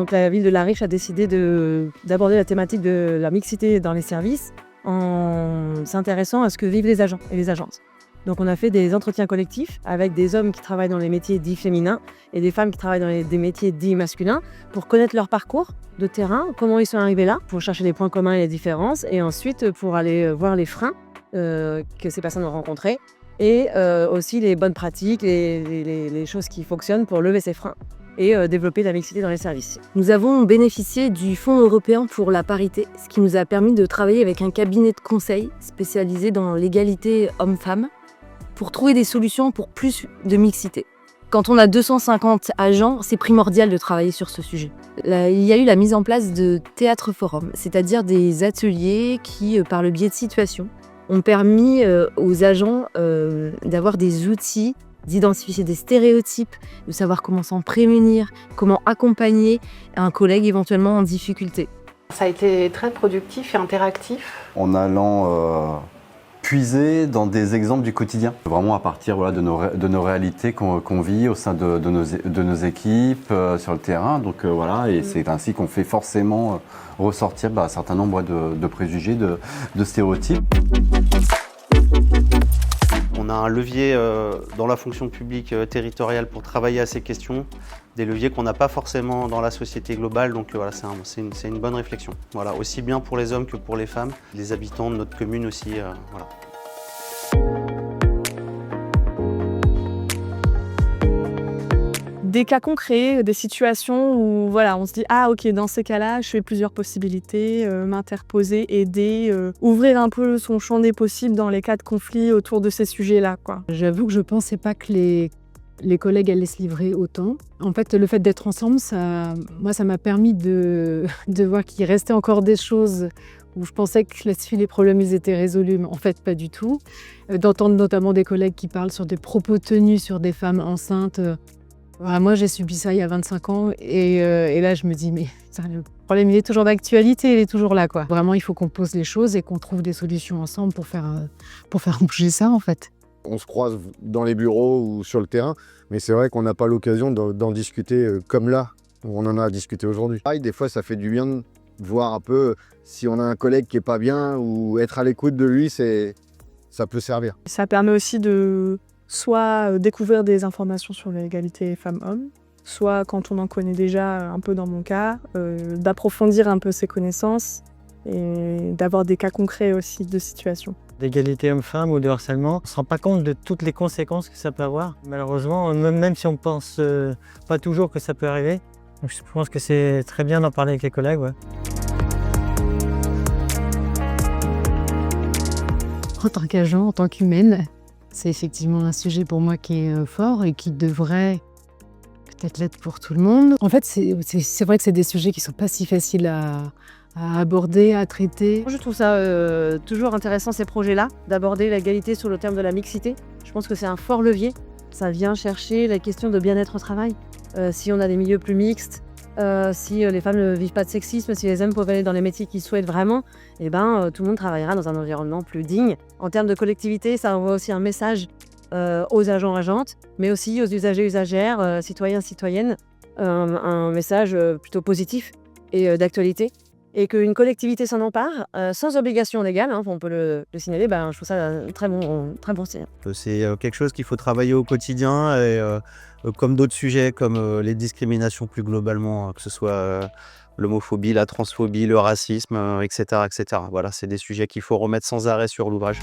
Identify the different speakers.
Speaker 1: Donc la ville de La Riche a décidé d'aborder la thématique de la mixité dans les services en s'intéressant à ce que vivent les agents et les agentes. Donc on a fait des entretiens collectifs avec des hommes qui travaillent dans les métiers dits féminins et des femmes qui travaillent dans des métiers dits masculins pour connaître leur parcours de terrain, comment ils sont arrivés là, pour chercher les points communs et les différences, et ensuite pour aller voir les freins que ces personnes ont rencontrés et aussi les bonnes pratiques, les choses qui fonctionnent pour lever ces freins et développer la mixité dans les services.
Speaker 2: Nous avons bénéficié du Fonds européen pour la parité, ce qui nous a permis de travailler avec un cabinet de conseil spécialisé dans l'égalité homme-femme pour trouver des solutions pour plus de mixité. Quand on a 250 agents, c'est primordial de travailler sur ce sujet. Là, il y a eu la mise en place de théâtre forum, c'est-à-dire des ateliers qui, par le biais de situations, ont permis aux agents d'avoir des outils, d'identifier des stéréotypes, de savoir comment s'en prémunir, comment accompagner un collègue éventuellement en difficulté.
Speaker 3: Ça a été très productif et interactif.
Speaker 4: En allant puiser dans des exemples du quotidien, vraiment à partir de nos réalités qu'on vit au sein de nos équipes sur le terrain. Donc et c'est ainsi qu'on fait forcément ressortir un certain nombre de préjugés, de stéréotypes.
Speaker 5: On a un levier dans la fonction publique territoriale pour travailler à ces questions, des leviers qu'on n'a pas forcément dans la société globale, donc c'est une bonne réflexion. Voilà, aussi bien pour les hommes que pour les femmes, les habitants de notre commune aussi.
Speaker 6: Des cas concrets, des situations où on se dit « Ah ok, dans ces cas-là, je fais plusieurs possibilités, m'interposer, aider, ouvrir un peu son champ des possibles dans les cas de conflit autour de ces sujets-là. »
Speaker 7: J'avoue que je ne pensais pas que les collègues allaient se livrer autant. En fait, le fait d'être ensemble, ça m'a permis de voir qu'il restait encore des choses où je pensais que là-dessus, les problèmes ils étaient résolus, mais en fait, pas du tout. D'entendre notamment des collègues qui parlent sur des propos tenus sur des femmes enceintes. Moi, j'ai subi ça il y a 25 ans et là, je me dis, mais le problème, il est toujours d'actualité, il est toujours là, quoi. Vraiment, il faut qu'on pose les choses et qu'on trouve des solutions ensemble pour faire bouger ça, en fait.
Speaker 8: On se croise dans les bureaux ou sur le terrain, mais c'est vrai qu'on n'a pas l'occasion d'en discuter comme là, où on en a discuté aujourd'hui. Des fois, ça fait du bien de voir un peu si on a un collègue qui n'est pas bien ou être à l'écoute de lui, ça peut servir.
Speaker 6: Ça permet aussi de soit découvrir des informations sur l'égalité femmes-hommes, soit quand on en connaît déjà un peu dans mon cas, d'approfondir un peu ses connaissances et d'avoir des cas concrets aussi de situations.
Speaker 9: D'égalité homme-femme ou de harcèlement, on ne se rend pas compte de toutes les conséquences que ça peut avoir. Malheureusement, même si on ne pense pas toujours que ça peut arriver, donc je pense que c'est très bien d'en parler avec les collègues. Ouais.
Speaker 7: En tant qu'agent, en tant qu'humaine, c'est effectivement un sujet pour moi qui est fort et qui devrait peut-être l'être pour tout le monde. En fait, c'est vrai que c'est des sujets qui ne sont pas si faciles à aborder, à traiter.
Speaker 1: Je trouve ça toujours intéressant, ces projets-là, d'aborder l'égalité sur le terme de la mixité. Je pense que c'est un fort levier. Ça vient chercher la question de bien-être au travail. Si on a des milieux plus mixtes, si les femmes ne vivent pas de sexisme, si les hommes peuvent aller dans les métiers qu'ils souhaitent vraiment, tout le monde travaillera dans un environnement plus digne. En termes de collectivité, ça envoie aussi un message aux agents, agentes, mais aussi aux usagers, usagères, citoyens, citoyennes, un message plutôt positif et d'actualité. Et qu'une collectivité s'en empare, sans obligation légale, on peut le signaler, je trouve ça un très bon signe.
Speaker 5: C'est quelque chose qu'il faut travailler au quotidien, et comme d'autres sujets, comme les discriminations plus globalement, que ce soit l'homophobie, la transphobie, le racisme, etc. Voilà, c'est des sujets qu'il faut remettre sans arrêt sur l'ouvrage.